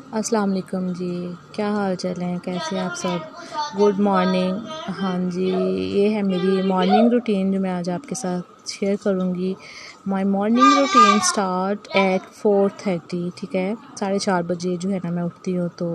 अस्सलाम वालेकुम जी, क्या हाल चाल हैं, कैसे आप सब। Good morning. हाँ जी, ये है मेरी मॉर्निंग रूटीन जो मैं आज आपके साथ शेयर करूँगी। My morning routine start at 4:30। ठीक है, 4:30 बजे जो है ना मैं उठती हूँ। तो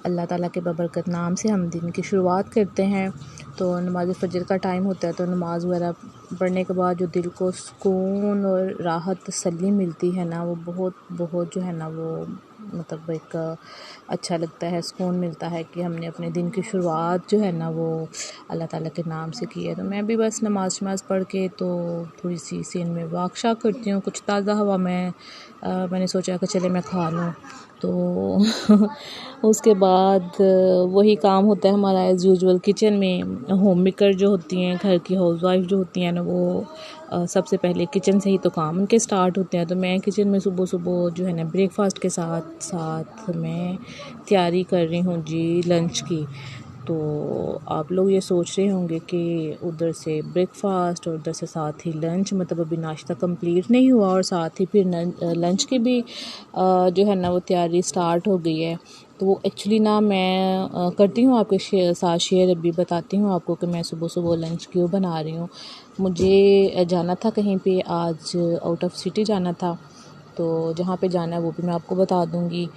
अल्लाह ताला के बबरकत नाम से हम दिन की शुरुआत करते हैं। तो नमाज फ़जर का टाइम होता है, तो नमाज़ वगैरह पढ़ने के बाद जो दिल को सुकून और राहत तसल्ली मिलती है ना, वो बहुत बहुत जो है ना वो मतलब एक अच्छा लगता है, सुकून मिलता है कि हमने अपने दिन की शुरुआत जो है ना वो अल्लाह ताला के नाम से की है। तो मैं भी बस नमाज पढ़ के तो थोड़ी सी सीन में वॉक शॉक करती हूँ, कुछ ताज़ा हवा मैंने सोचा कि चले मैं खा लूँ। तो उसके बाद वही काम होता है हमारा एज़ यूजुअल किचन में। होम मेकर जो होती हैं, घर की हाउसवाइफ जो होती हैं ना, वो सबसे पहले किचन से ही तो काम उनके स्टार्ट होते हैं। तो मैं किचन में सुबह सुबह जो है ना ब्रेकफास्ट के साथ साथ मैं तैयारी कर रही हूँ जी लंच की। तो आप लोग ये सोच रहे होंगे कि उधर से ब्रेकफास्ट और उधर से साथ ही लंच, मतलब अभी नाश्ता कंप्लीट नहीं हुआ और साथ ही फिर लंच की भी जो है ना वो तैयारी स्टार्ट हो गई है। तो वो एक्चुअली ना मैं करती हूँ आपके साथ शेयर, अभी बताती हूँ आपको कि मैं सुबह सुबह लंच क्यों बना रही हूँ। मुझे जाना था कहीं पे, आज आउट ऑफ सिटी जाना था। तो जहाँ पे जाना है वो भी मैं आपको बता दूँगी।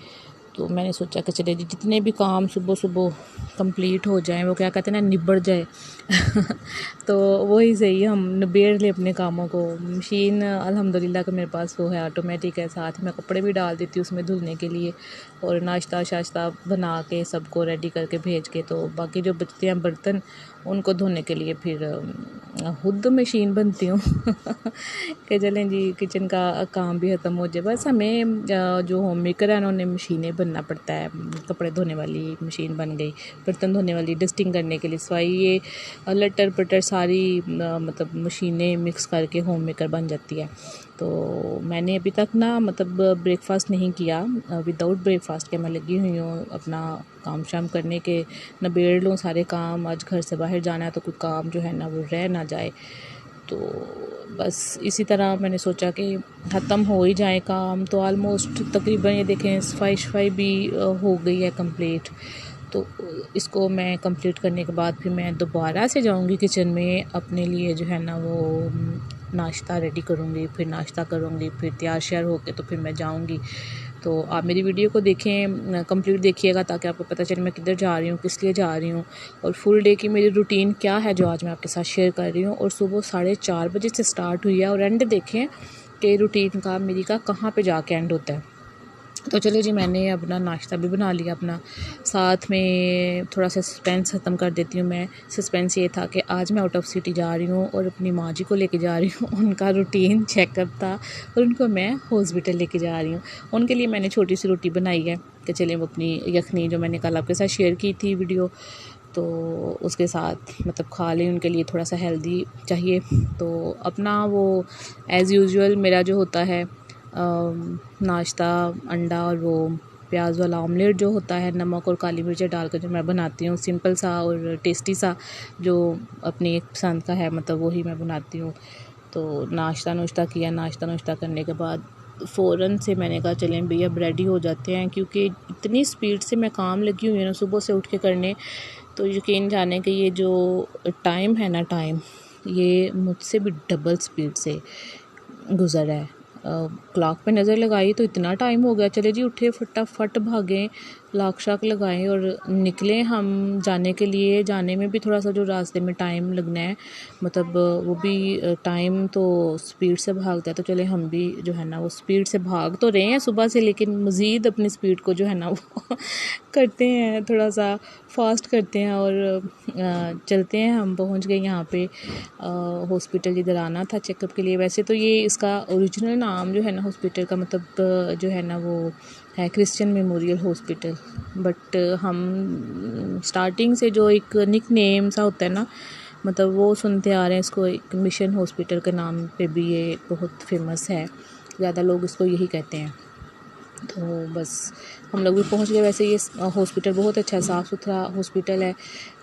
तो मैंने सोचा कि चले जी जितने भी काम सुबह सुबह कंप्लीट हो जाएं, वो क्या कहते हैं ना, निबड़ जाए। तो वही सही, हम निबेड़ ले अपने कामों को। मशीन अल्हम्दुलिल्लाह का मेरे पास वो है, ऑटोमेटिक है। साथ में कपड़े भी डाल देती हूँ उसमें धुलने के लिए, और नाश्ता शाश्ता बना के सबको रेडी करके भेज के, तो बाकी जो बचते हैं बर्तन उनको धोने के लिए फिर खुद मशीन बनती हूँ। कि चलें जी किचन का काम भी ख़त्म हो जाए। बस हमें जो होम मेकर है ना उन्हें मशीनें बनना पड़ता है। कपड़े धोने वाली मशीन बन गई, बर्तन धोने वाली, डस्टिंग करने के लिए सफाई, ये लटर पटर सारी मतलब मशीनें मिक्स करके होम मेकर बन जाती है। तो मैंने अभी तक ना मतलब ब्रेकफास्ट नहीं किया, विदाउट ब्रेकफास्ट के मैं लगी हुई हूँ अपना काम शाम करने के, निबेड़ लूँ सारे काम। आज घर से बाहर जाना है तो कोई काम जो है ना वो रह ना जाए। तो बस इसी तरह मैंने सोचा कि ख़त्म हो ही जाए काम। तो आलमोस्ट तकरीबन ये देखें सफाई भी हो गई है कंप्लीट। तो इसको मैं कंप्लीट करने के बाद फिर मैं दोबारा से जाऊंगी किचन में, अपने लिए जो है ना वो नाश्ता रेडी करूंगी, फिर नाश्ता करूंगी, फिर तैयार श्यार होके तो फिर मैं जाऊंगी। तो आप मेरी वीडियो को देखें, कंप्लीट देखिएगा, ताकि आपको पता चले मैं किधर जा रही हूँ, किस लिए जा रही हूँ, और फुल डे की मेरी रूटीन क्या है जो आज मैं आपके साथ शेयर कर रही हूँ। और सुबह 4:30 बजे से स्टार्ट हुई है, और एंड देखें कि रूटीन का मेरी का कहाँ पे जाके एंड होता है। तो चलो जी, मैंने अपना नाश्ता भी बना लिया अपना। साथ में थोड़ा सा सस्पेंस ख़त्म कर देती हूँ मैं। सस्पेंस ये था कि आज मैं आउट ऑफ सिटी जा रही हूँ और अपनी माँ जी को लेके जा रही हूँ। उनका रूटीन चेकअप था और उनको मैं हॉस्पिटल लेके जा रही हूँ। उनके लिए मैंने छोटी सी रोटी बनाई है कि चलें वो अपनी यखनी जो मैंने कल आपके साथ शेयर की थी वीडियो, तो उसके साथ मतलब खा लें, उनके लिए थोड़ा सा हेल्दी चाहिए। तो अपना वो एज़ यूजुअल मेरा जो होता है नाश्ता, अंडा और वो प्याज वाला ऑमलेट जो होता है, नमक और काली मिर्च डालकर जो मैं बनाती हूँ, सिंपल सा और टेस्टी सा, जो अपनी एक पसंद का है, मतलब वही मैं बनाती हूँ। तो नाश्ता नुश्ता किया, नाश्ता नुश्ता करने के बाद फ़ौरन से मैंने कहा चलें भैया अब रेडी हो जाते हैं, क्योंकि इतनी स्पीड से मैं काम लगी हुई है ना सुबह से उठ के करने। तो यकीन जाने कि ये जो टाइम है ना, टाइम ये मुझसे भी डबल स्पीड से गुज़रा है। क्लॉक पे नज़र लगाई तो इतना टाइम हो गया, चले जी उठे फटाफट भागें, लाख शाख लगाएं और निकले हम जाने के लिए। जाने में भी थोड़ा सा जो रास्ते में टाइम लगना है, मतलब वो भी टाइम तो स्पीड से भागता है। तो चले हम भी जो है ना वो स्पीड से भाग तो रहे हैं सुबह से, लेकिन मज़ीद अपनी स्पीड को जो है ना वो करते हैं, थोड़ा सा फास्ट करते हैं और चलते हैं। हम पहुंच गए यहाँ पे हॉस्पिटल, जिधर आना था चेकअप के लिए। वैसे तो ये इसका ओरिजिनल नाम जो है ना हॉस्पिटल का, मतलब जो है ना वो है क्रिश्चियन मेमोरियल हॉस्पिटल, बट हम स्टार्टिंग से जो एक निक नेम सा होता है ना, मतलब वो सुनते आ रहे हैं इसको। एक मिशन हॉस्पिटल के नाम पे भी ये बहुत फेमस है, ज़्यादा लोग इसको यही कहते हैं। तो बस हम लोग भी पहुंच गए। वैसे ये हॉस्पिटल बहुत अच्छा साफ़ सुथरा हॉस्पिटल है।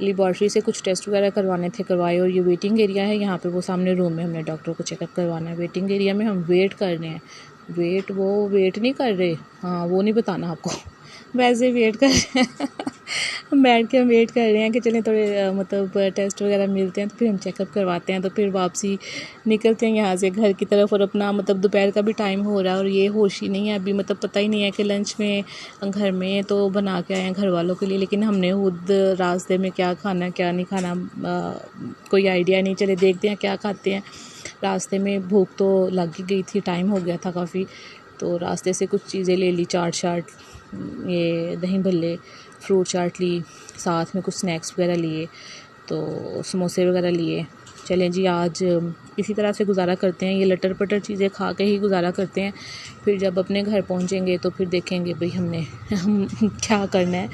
लेबॉर्ट्री से कुछ टेस्ट वगैरह करवाने थे, करवाए। और ये वेटिंग एरिया है यहाँ पे, वो सामने रूम में हमने डॉक्टर को चेकअप करवाना है। वेटिंग एरिया में हम वेट कर रहे हैं, वेट वो वेट नहीं कर रहे, हाँ वो नहीं बताना आपको, वैसे वेट कर रहे हैं बैठ के हम वेट कर रहे हैं कि चलें थोड़े मतलब टेस्ट वगैरह मिलते हैं तो फिर हम चेकअप करवाते हैं, तो फिर वापसी निकलते हैं यहाँ से घर की तरफ। और अपना मतलब दोपहर का भी टाइम हो रहा है और ये होश ही नहीं है अभी, मतलब पता ही नहीं है कि लंच में घर में तो बना के आए हैं घर वालों के लिए, लेकिन हमने खुद रास्ते में क्या खाना क्या नहीं खाना कोई आइडिया नहीं। चले देखते हैं क्या खाते हैं। रास्ते में भूख तो लग ही गई थी, टाइम हो गया था काफ़ी, तो रास्ते से कुछ चीज़ें ले ली, चाट शाट, ये दही भल्ले, फ्रूट चाट ली, साथ में कुछ स्नैक्स वगैरह लिए, तो समोसे वगैरह लिए। चलें जी, आज इसी तरह से गुजारा करते हैं, ये लटर पटर चीज़ें खा के ही गुजारा करते हैं। फिर जब अपने घर पहुंचेंगे तो फिर देखेंगे भाई हम क्या करना है।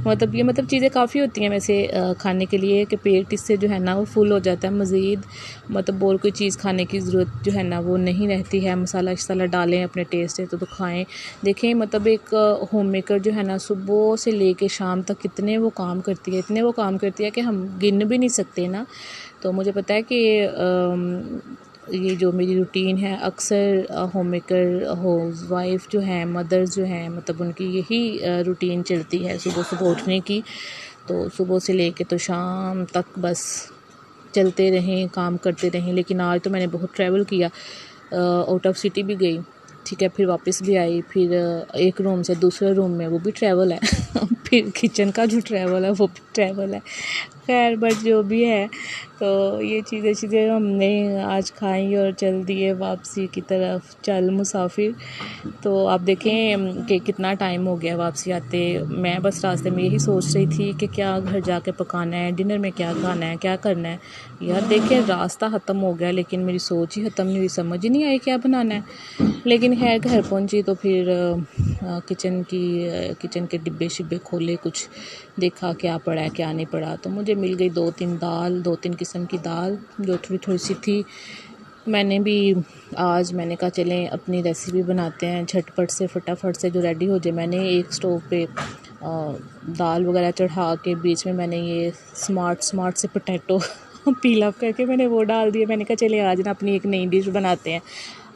मतलब ये मतलब चीज़ें काफ़ी होती हैं वैसे खाने के लिए कि पेट इससे जो है ना वो फुल हो जाता है, मज़ीद मतलब और कोई चीज़ खाने की ज़रूरत जो है ना वो नहीं रहती है। मसाला शसाला डालें अपने टेस्ट से तो खाएं। देखें मतलब एक होम मेकर जो है ना सुबह से लेके शाम तक कितने वो काम करती है, इतने वो काम करती है कि हम गिन भी नहीं सकते ना। तो मुझे पता है कि ये जो मेरी रूटीन है अक्सर होम मेकर हाउस वाइफ जो हैं, मदर्स जो हैं, मतलब उनकी यही रूटीन चलती है सुबह सुबह उठने की। तो सुबह से लेके तो शाम तक बस चलते रहें, काम करते रहें। लेकिन आज तो मैंने बहुत ट्रैवल किया, आउट ऑफ सिटी भी गई, ठीक है, फिर वापस भी आई, फिर एक रूम से दूसरे रूम में, वो भी ट्रैवल है फिर किचन का जो ट्रैवल है वो भी ट्रैवल है। खैर बट जो भी है, तो ये चीज़ें हमने आज खाई और चल दिए वापसी की तरफ, चल मुसाफिर। तो आप देखें कि कितना टाइम हो गया वापसी आते। मैं बस रास्ते में यही सोच रही थी कि क्या घर जाके पकाना है, डिनर में क्या खाना है, क्या करना है। यार देखें रास्ता ख़त्म हो गया लेकिन मेरी सोच ही ख़त्म नहीं हुई, समझ ही नहीं आई क्या बनाना है। लेकिन खैर घर पहुंची तो फिर किचन के डिब्बे शिब्बे खोले, कुछ देखा क्या पड़ा है क्या नहीं पड़ा। तो मुझे मिल गई 2-3 किस्म की दाल जो थोड़ी थोड़ी सी थी। मैंने कहा चलें अपनी रेसिपी बनाते हैं झटपट से, फटाफट से जो रेडी हो जाए। मैंने एक स्टोव पे दाल वगैरह चढ़ा के बीच में मैंने ये स्मार्ट से पोटैटो पील अप करके मैंने वो डाल दिए। मैंने कहा चले आज ना अपनी एक नई डिश बनाते हैं,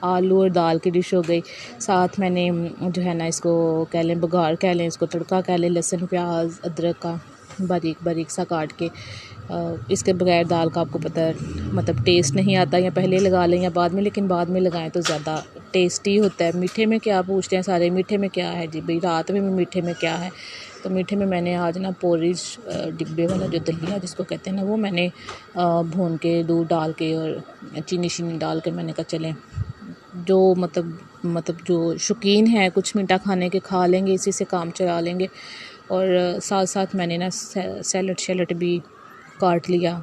आलू और दाल की डिश हो गई। साथ मैंने जो है ना इसको कह लें बघार कह लें, इसको तड़का कह लें, लहसुन प्याज अदरक का बारीक बारीक सा काट के। इसके बगैर दाल का आपको पता है मतलब टेस्ट नहीं आता, या पहले लगा लें या बाद में, लेकिन बाद में लगाएं तो ज़्यादा टेस्टी होता है। मीठे में क्या पूछते हैं सारे, मीठे में क्या है जी भाई, रात में मीठे में क्या है। तो मीठे में मैंने आज ना पोरिज डिब्बे वाला जो दलिया जिसको कहते हैं ना, वो मैंने भून के दूध डाल के और चीनी डाल के मैंने कहा चलें जो मतलब जो शौकीन है कुछ मीठा खाने के खा लेंगे, इसी से काम चला लेंगे। और साथ साथ मैंने ना सैलड भी काट लिया।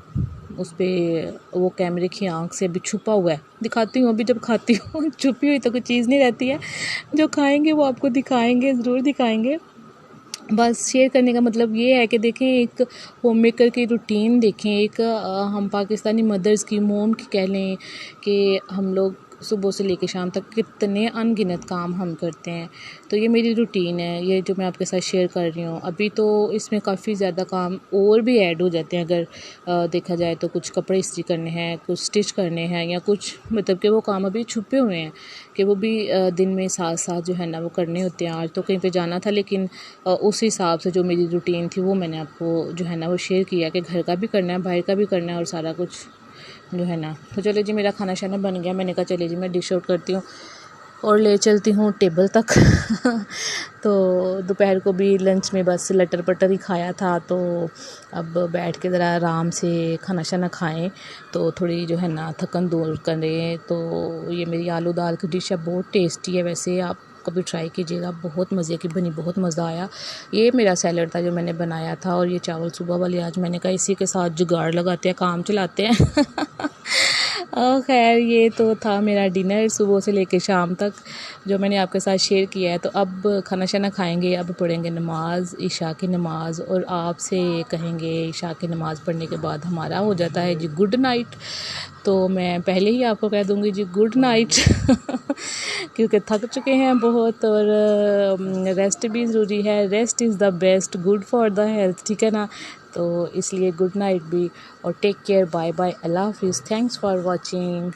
उस पर वो कैमरे की आंख से अभी छुपा हुआ है, दिखाती हूँ अभी जब खाती हूँ छुपी हुई तो कोई चीज़ नहीं रहती है, जो खाएंगे वो आपको दिखाएंगे, ज़रूर दिखाएंगे। बस शेयर करने का मतलब ये है कि देखें एक होम मेकर की रूटीन देखें, एक हम पाकिस्तानी मदर्स की, मोम की कह लें कि हम लोग सुबह से लेकर शाम तक कितने अनगिनत काम हम करते हैं। तो ये मेरी रूटीन है, ये जो मैं आपके साथ शेयर कर रही हूँ। अभी तो इसमें काफ़ी ज़्यादा काम और भी ऐड हो जाते हैं अगर देखा जाए तो। कुछ कपड़े इस्त्री करने हैं, कुछ स्टिच करने हैं, या कुछ मतलब कि वो काम अभी छुपे हुए हैं कि वो भी दिन में साथ साथ जो है ना वो करने होते हैं। आज तो कहीं पे जाना था, लेकिन उस हिसाब से जो मेरी रूटीन थी वो मैंने आपको जो है ना वो शेयर किया कि घर का भी करना है, बाहर का भी करना है और सारा कुछ जो है ना। तो चलो जी मेरा खाना शाना बन गया, मैंने कहा चलिए जी मैं डिश आउट करती हूँ और ले चलती हूँ टेबल तक तो दोपहर को भी लंच में बस लटर पटर ही खाया था, तो अब बैठ के ज़रा आराम से खाना शाना खाएं तो थोड़ी जो है ना थकन दूर करें। तो ये मेरी आलू दाल की डिश है, बहुत टेस्टी है, वैसे आप कभी ट्राई कीजिएगा, बहुत मज़े की बनी, बहुत मज़ा आया। ये मेरा सैलड था जो मैंने बनाया था, और ये चावल सुबह वाले आज मैंने कहा इसी के साथ जुगाड़ लगाते हैं, काम चलाते हैं खैर ये तो था मेरा डिनर सुबह से लेकर शाम तक जो मैंने आपके साथ शेयर किया है। तो अब खाना शाना खाएंगे, अब पढ़ेंगे नमाज, इशा की नमाज़, और आपसे कहेंगे इशा की नमाज़ पढ़ने के बाद हमारा हो जाता है जी गुड नाइट। तो मैं पहले ही आपको कह दूँगी जी गुड नाइट क्योंकि थक चुके हैं बहुत, और रेस्ट भी ज़रूरी है, rest is the best, good for the health, ठीक है ना। तो इसलिए गुड नाइट भी, और टेक केयर, बाय बाय, अल्लाह हाफिज़, थैंक्स फॉर वॉचिंग।